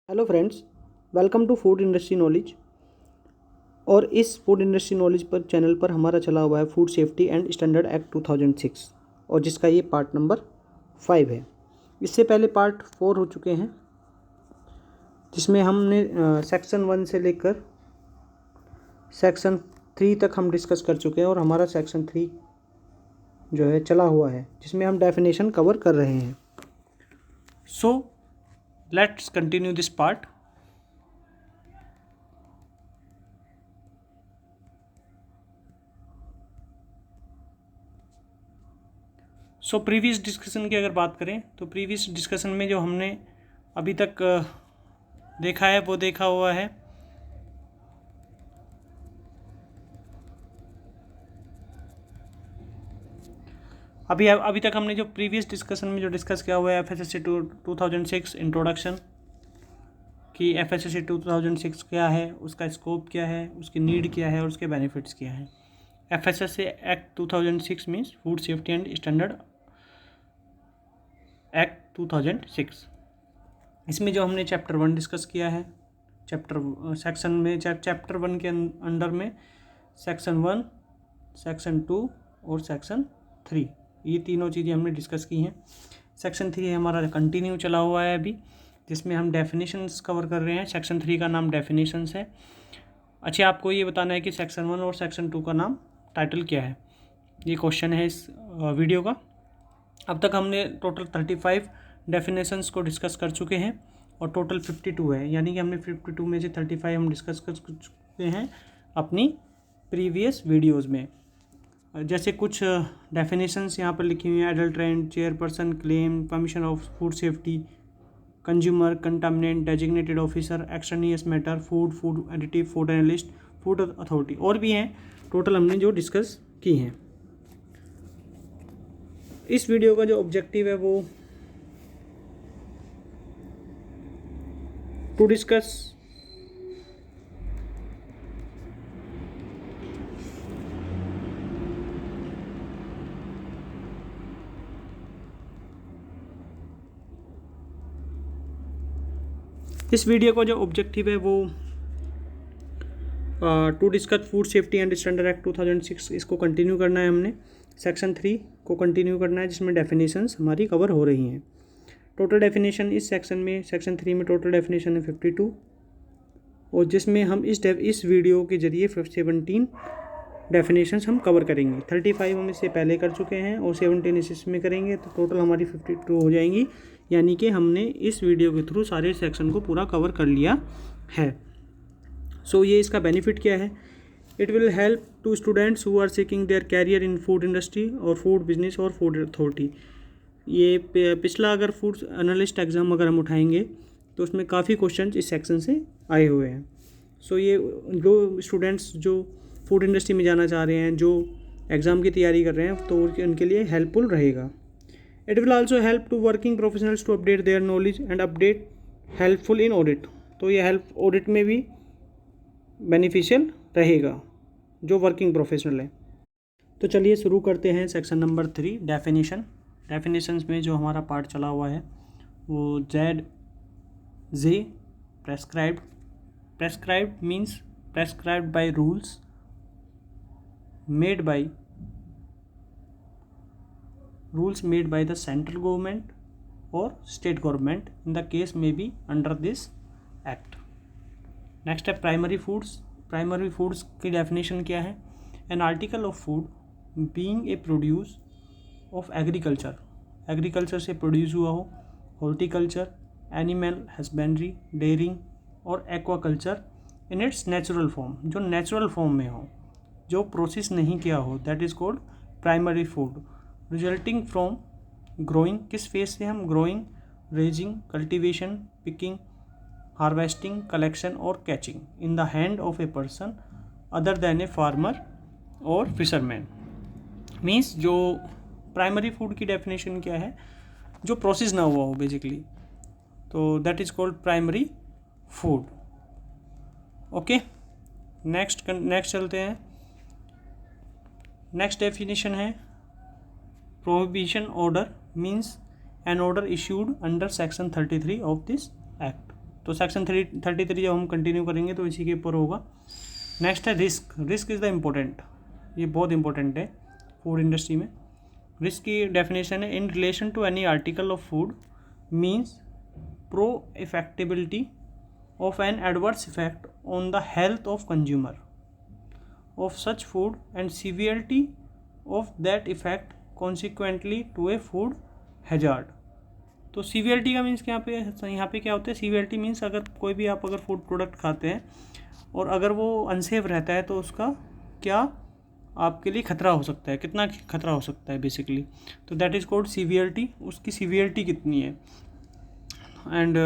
Hello friends, welcome to food industry knowledge. और इस food industry knowledge पर channel पर हमारा चला हुआ है food safety and standard act 2006 और जिसका ये पार्ट नंबर 5 है। इससे पहले पार्ट 4 हो चुके हैं जिसमें हमने सेक्शन 1 से लेकर सेक्शन 3 तक हम डिस्कस कर चुके हैं और हमारा सेक्शन 3 जो है चला हुआ है जिसमें हम डेफिनेशन कवर कर रहे हैं। So let's continue this part. So previous discussion की अगर बात करें तो प्रीवियस डिस्कशन में जो हमने अभी तक देखा है वो देखा हुआ है अभी तक हमने जो प्रीवियस डिस्कशन में जो डिस्कस किया हुआ है FSSC 2006 इंट्रोडक्शन कि FSSC 2006 क्या है, उसका स्कोप क्या है, उसकी नीड क्या है और उसके बेनिफिट्स क्या हैं। FSSC act 2006 means food safety and standard act 2006। इसमें जो हमने चैप्टर 1 डिस्कस किया है, सेक्शन में चैप्टर 1 के अंडर में सेक्शन 1, सेक्शन 2 और सेक्शन 3, ये तीनों चीज़ें हमने डिस्कस की हैं। सेक्शन 3 हमारा कंटिन्यू चला हुआ है अभी, जिसमें हम डेफिनेशंस कवर कर रहे हैं। सेक्शन 3 का नाम डेफिनेशंस है। अच्छा, आपको ये बताना है कि सेक्शन 1 और सेक्शन 2 का नाम टाइटल क्या है, ये क्वेश्चन है इस वीडियो का। अब तक हमने टोटल 35 डेफिनेशंस को डिस्कस कर चुके हैं और टोटल 52 है, यानी कि हमने 52 में से 35 हम डिस्कस कर चुके हैं अपनी प्रीवियस वीडियोज़ में। जैसे कुछ डेफिनेशंस यहाँ पर लिखी हुई हैं: adulterant, chairperson, claim, commission of food safety, consumer, contaminant, designated officer, extraneous matter, food additive, food analyst, food authority, और भी हैं टोटल हमने जो डिस्कस की हैं। इस वीडियो का जो ऑब्जेक्टिव है वो टू डिस्कस इस वीडियो का जो ऑब्जेक्टिव है वो to discuss food safety and standard act 2006, इसको कंटिन्यू करना है हमने। सेक्शन 3 को कंटिन्यू करना है जिसमें डेफिनेशंस हमारी कवर हो रही हैं। टोटल डेफिनेशन इस सेक्शन में, सेक्शन 3 में टोटल डेफिनेशन है 52, और जिसमें हम इस वीडियो के जरिए 17 डेफिनेशंस हम कवर करेंगे। 35 हम इससे पहले कर चुके हैं और 17 इसमें करेंगे, तो टोटल हमारी 52 हो जाएंगी, यानी कि हमने इस वीडियो के थ्रू सारे सेक्शन को पूरा कवर कर लिया है। सो ये इसका बेनिफिट क्या है? It will help to students who are seeking their career in food industry और फूड बिजनेस और फूड अथॉरिटी। ये पिछला अगर फूड एनालिस्ट एग्ज़ाम अगर हम उठाएंगे तो उसमें काफ़ी क्वेश्चन इस सेक्शन से आए हुए हैं। सो ये जो स्टूडेंट्स जो फूड इंडस्ट्री में जाना चाह रहे हैं, जो एग्ज़ाम की तैयारी कर रहे हैं, तो उनके लिए हेल्पफुल रहेगा। It will also help to working professionals to update their knowledge and update helpful in audit. तो ये हेल्प ऑडिट में भी बेनिफिशियल रहेगा जो वर्किंग प्रोफेशनल है। तो चलिए शुरू करते हैं सेक्शन नंबर 3, डेफिनेशंस में जो हमारा पार्ट चला हुआ है वो ZJ prescribed means prescribed by rules made by the central government और state government in the case में be under this act. Next है प्राइमरी फूड्स की डेफिनेशन क्या है? An article of food being a produce of agriculture से produce हुआ हो, horticulture, animal husbandry, dairying और aquaculture in its natural form, जो नेचुरल फॉर्म में हो, जो प्रोसेस नहीं किया हो, that is called primary food. Resulting from growing, किस फेज से हम growing, raising, cultivation, picking, harvesting, collection और catching in the hand of a person other than a farmer और फिशरमैन। मीन्स जो प्राइमरी फूड की डेफिनेशन क्या है? जो प्रोसेस ना हुआ हो बेसिकली, तो that is called primary food. Okay, next चलते हैं। नेक्स्ट डेफिनेशन है prohibition order means an order issued under section 33 of this act. तो सेक्शन 33 जब हम कंटिन्यू करेंगे तो इसी के ऊपर होगा। नेक्स्ट है risk. Risk is the important, ये बहुत इंपॉर्टेंट है फूड इंडस्ट्री में। रिस्क की डेफिनेशन है in relation to any article of food means probability of an adverse effect on the health of consumer of such food and severity of that effect consequently to a food hazard. तो severity का means यहाँ पे क्या होता है, severity means अगर कोई भी आप अगर फूड प्रोडक्ट खाते हैं और अगर वो अनसेफ रहता है तो उसका क्या आपके लिए खतरा हो सकता है, कितना खतरा हो सकता है बेसिकली, तो दैट इज़ कॉल्ड सीवियरिटी, उसकी सीवियरिटी कितनी है। And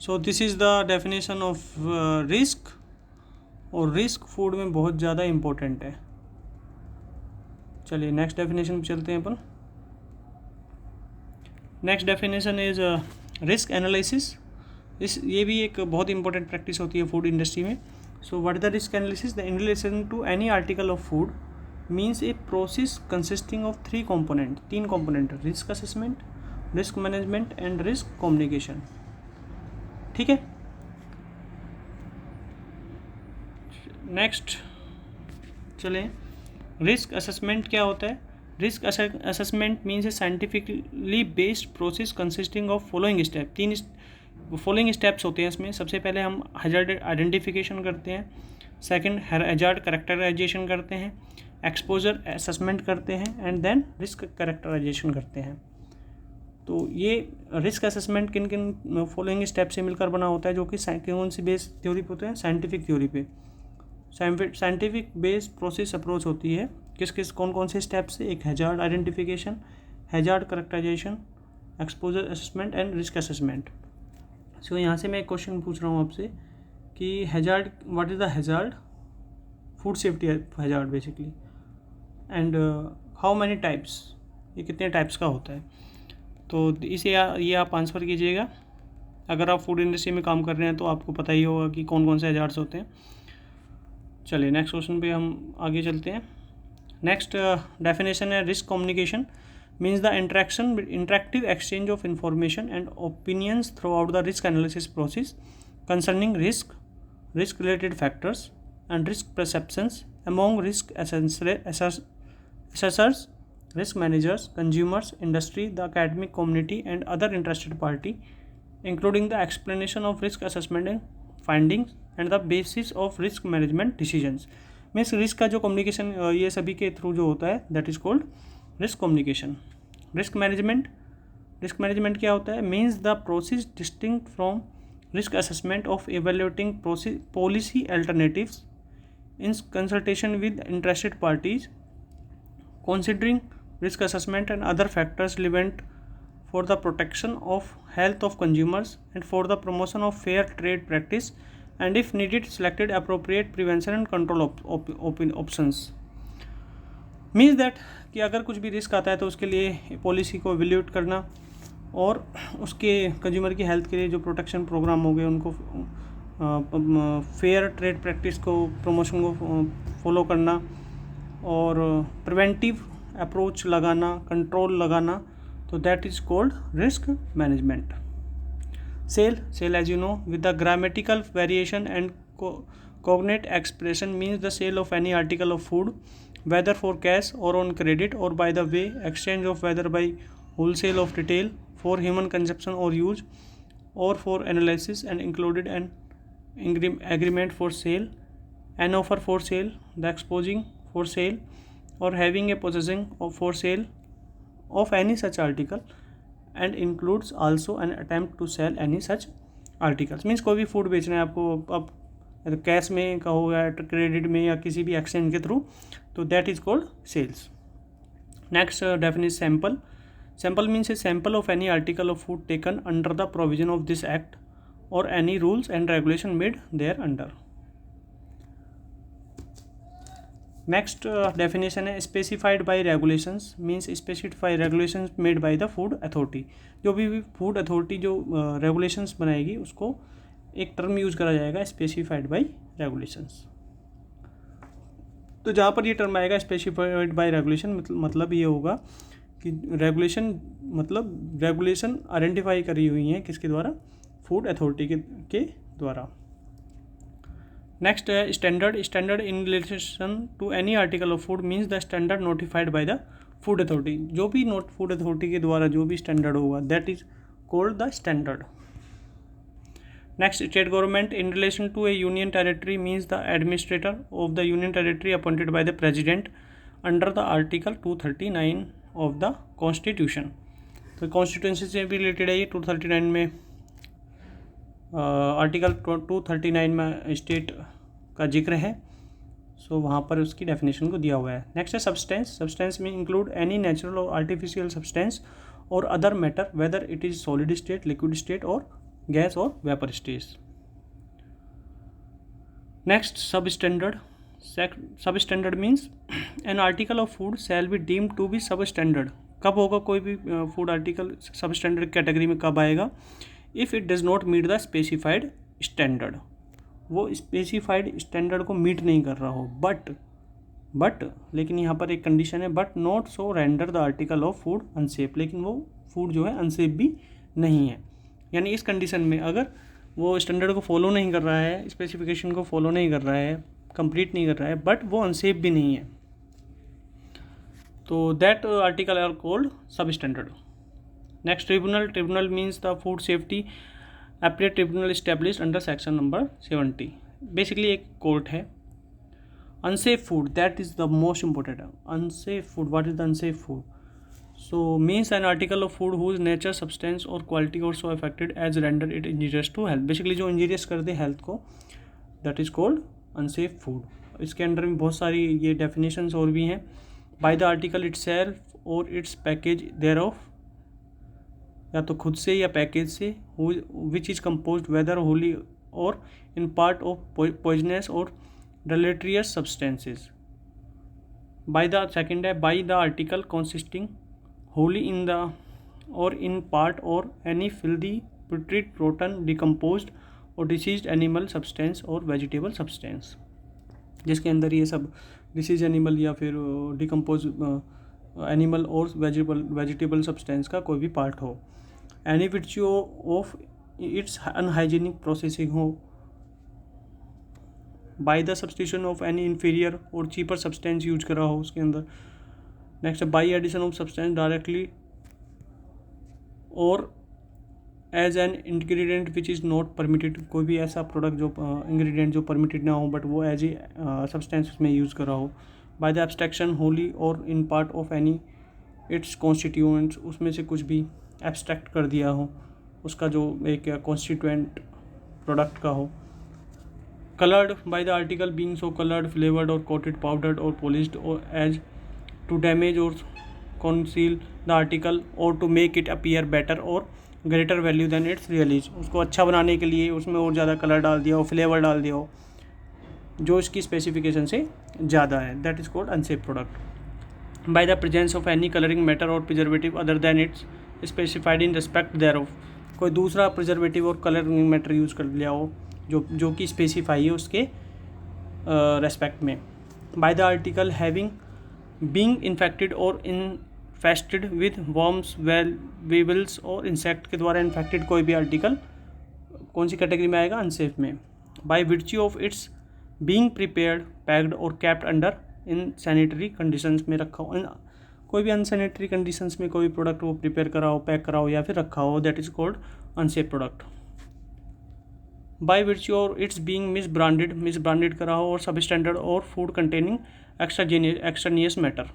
so this is the definition of risk, और रिस्क फूड में बहुत ज़्यादा इम्पोर्टेंट है। चलिए नेक्स्ट डेफिनेशन पे चलते हैं अपन। Next definition is risk analysis. ये भी एक बहुत इंपॉर्टेंट प्रैक्टिस होती है फूड इंडस्ट्री में। So what is the risk analysis? The in relation to any article of food means a process consisting of तीन component, risk assessment, risk management and risk communication. ठीक है, next चलें, risk assessment क्या होता है? Risk assessment means a scientifically based process consisting of following step. तीन following steps होते हैं इसमें। सबसे पहले हम हैजार्ड आइडेंटिफिकेशन करते हैं, सेकंड हैजार्ड कैरेक्टराइजेशन करते हैं, एक्सपोजर असेसमेंट करते हैं एंड देन रिस्क कैरेक्टराइजेशन करते हैं। तो ये रिस्क असेसमेंट किन किन फॉलोइंग स्टेप से मिलकर बना होता है, जो कि कौन सी बेस थ्योरी पे होते हैं? साइंटिफिक थ्योरी पे। साइंटिफिक बेस्ड प्रोसेस अप्रोच होती है किस कौन से स्टेप से? एक hazard identification, hazard characterization, exposure assessment and risk assessment. So यहाँ से मैं एक क्वेश्चन पूछ रहा हूँ आपसे कि hazard, what is the hazard? Food safety hazard basically, and how many types, ये कितने टाइप्स का होता है? तो इसे ये आप आंसर कीजिएगा। अगर आप फूड इंडस्ट्री में काम कर रहे हैं तो आपको पता ही होगा कि कौन कौन से हैजार्ड्स होते हैं। चलिए नेक्स्ट क्वेश्चन पे हम आगे चलते हैं। नेक्स्ट डेफिनेशन है risk communication means the interactive exchange of information and opinions through out the risk analysis process concerning risk related factors and risk perceptions among risk assessors, risk managers, consumers, industry, the academic community and other interested party, including the explanation of risk assessment and findings and the basis of risk management decisions। Means risk का जो communication ये सभी के through जो होता है that is called risk communication. Risk management क्या होता है? Means the process distinct from risk assessment of evaluating policy alternatives in consultation with interested parties, considering risk assessment and other factors relevant for the protection of health of consumers and for the promotion of fair trade practice, and if needed selected appropriate prevention and control options। Means that कि अगर कुछ भी risk आता है तो उसके लिए policy को एवेल्यूएट करना और उसके कंज्यूमर की हेल्थ के लिए जो प्रोटेक्शन प्रोग्राम हो गए उनको फेयर ट्रेड प्रैक्टिस को, प्रमोशन को फॉलो करना और प्रिवेंटिव अप्रोच लगाना, कंट्रोल लगाना, तो that is called risk management. Sell as you know with the grammatical variation and cognate expression means the sale of any article of food whether for cash or on credit or by the way exchange of whether by wholesale of retail for human consumption or use or for analysis and included an agreement for sale, an offer for sale, the exposing for sale or having a possessing of for sale of any such article and includes also an attempt to sell any such articles। Means कोई भी food बेचना है आपको, अब cash में कहो या credit में या किसी भी एक्सचेंज के थ्रू, तो that is called sales. Next definition sample means a sample of any article of food taken under the provision of this act और any rules and regulation made thereunder. Next definition है specified by regulations means specify regulations made by the food authority. जो भी food authority जो regulations बनाएगी उसको एक term use करा जाएगा स्पेसिफाइड बाय रेगुलेशंस। तो जहाँ पर ये टर्म आएगा स्पेसिफाइड बाय रेगुलेशन मतलब ये होगा कि रेगुलेशन मतलब रेगुलेशन आइडेंटिफाई करी हुई हैं किसके द्वारा? फूड अथॉरिटी के द्वारा। नेक्स्ट है standard. Standard in relation to any article of food means the standard notified by the food authority. जो भी फूड अथॉरिटी के द्वारा जो भी स्टैंडर्ड होगा that is called the standard. Next state government in relation to a union territory means the administrator of the union territory appointed by the president under the article 239 of the constitution. तो constituency से भी related है ये 239 में। Article 239 में state का जिक्र है, सो वहाँ पर उसकी डेफिनेशन को दिया हुआ है। नेक्स्ट है सब्सटेंस। सब्सटेंस में इंक्लूड एनी नेचुरल और आर्टिफिशियल सब्सटेंस और other matter whether it is solid state, liquid state और गैस और vapour state. Next substandard. Substandard means an article of food shall be deemed to be substandard. कब होगा कोई भी food article substandard category में, कब आएगा? If it does not meet the specified standard. वो specified standard को meet नहीं कर रहा हो, बट लेकिन यहाँ पर एक कंडीशन है, but not so render the article of food unsafe. लेकिन वो फूड जो है अनसेफ भी नहीं है। यानी इस कंडीशन में अगर वो स्टैंडर्ड को फॉलो नहीं कर रहा है, स्पेसिफिकेशन को फॉलो नहीं कर रहा है, कंप्लीट नहीं कर रहा है, बट वो अनसेफ भी नहीं है, तो that article are called substandard. Next tribunal. Tribunal means the food safety appellate tribunal established under section number 70। Basically एक कोर्ट है। Unsafe food that is the most important. Unsafe food, what is the unsafe food? So means an article of food whose nature, substance और quality और so affected as render it injurious to health. Basically जो injurious कर दे हेल्थ को, that is called unsafe food. इसके under में बहुत सारी ये डेफिनेशंस और भी हैं। बाय द आर्टिकल इटसेल्फ और इट्स पैकेज देयर ऑफ, या तो खुद से या पैकेज से, which is compose whether wholly और इन पार्ट ऑफ पॉइजनस और deleterious substances. By the second है by the article consisting wholly in the और इन पार्ट और any filthy putrid rotten decomposed और डिसीज्ड एनिमल सब्सटेंस और vegetable substance, जिसके अंदर ये सब डिसीज एनिमल या फिर डिकम्पोज एनिमल और वेजिटेबल सब्सटेंस का कोई भी पार्ट हो। Any virtue of its unhygienic processing हो। By the substitution of any inferior और चीपर सब्सटेंस यूज करा हो उसके अंदर। Next by addition of substance directly और as an ingredient which is not permitted. कोई भी ऐसा प्रोडक्ट जो इंग्रेडिएंट जो परमिटेड ना हो बट वो एज ए सब्सटेंस उसमें यूज़ करा हो। बाय द एब्स्ट्रैक्शन होली और in part of any it's constituents, उसमें से कुछ भी एब्स्ट्रैक्ट कर दिया हो, उसका जो एक कॉन्स्टिट्यूएंट प्रोडक्ट का हो। Coloured by the article being so coloured, flavoured और कोटेड, पाउडर्ड और पॉलिश्ड और एज टू डैमेज और conceal द आर्टिकल और to make it appear better और greater value than its real is. उसको अच्छा बनाने के लिए उसमें और ज़्यादा कलर डाल दिया हो, फ्लेवर डाल दिया हो जो इसकी स्पेसिफिकेशन से ज़्यादा है, that is called unsafe product. By the presence of any colouring matter और preservative other than its specified in respect thereof. कोई दूसरा प्रिजर्वेटिव और कलरिंग मैटर यूज़ कर लिया हो जो कि स्पेसिफाई है उसके रेस्पेक्ट में। Bye the article having being infected और इन्फेस्टेड विद वर्म्स, वेबल्स और इंसेक्ट के द्वारा इन्फेक्टेड कोई भी आर्टिकल कौन सी कैटेगरी में आएगा? अनसेफ में। By virtue of its being prepared, packed और kept under insanitary conditions में रखा हो। कोई भी अनसैनिटरी कंडीशंस में कोई प्रोडक्ट वो प्रिपेयर करा हो, पैक करा हो या फिर रखा हो, that is called unsafe product. By virtue और इट्स बीइंग मिसब्रांडेड करा हो और सब स्टैंडर्ड और फूड कंटेनिंग एक्सट्रानियस मैटर।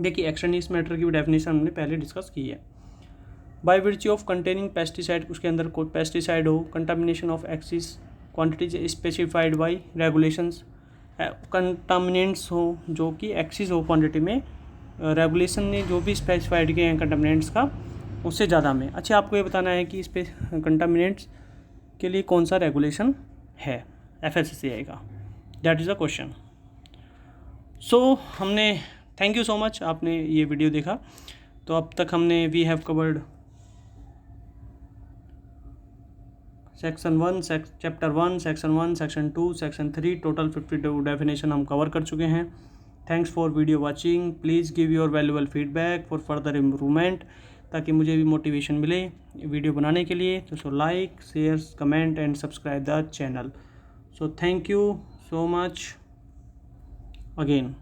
देखिए एक्सट्रानियस मैटर की भी डेफिनेशन हमने पहले डिस्कस की है। Bye virtue of containing pesticide, उसके अंदर कोई पेस्टिसाइड हो, contamination of axis quantities specified by regulations, contaminants हो जो कि एक्सिस हो क्वांटिटी में, रेगुलेशन ने जो भी स्पेसिफाइड किए हैं कंटामिनेंट्स का उससे ज़्यादा में। अच्छा आपको ये बताना है कि इस पे कंटामिनेंट्स के लिए कौन सा रेगुलेशन है, FSSAI का, दैट इज़ अ क्वेश्चन। सो हमने थैंक यू सो मच आपने ये वीडियो देखा। तो अब तक हमने we have covered section 1, chapter 1, section 1, section 2, section 3, total 52 definition हम कवर कर चुके हैं। Thanks for video watching. Please give your valuable feedback for further improvement. ताकि मुझे भी मोटिवेशन मिले वीडियो बनाने के लिए। तो so like, share, comment and subscribe the channel. So thank you so much again.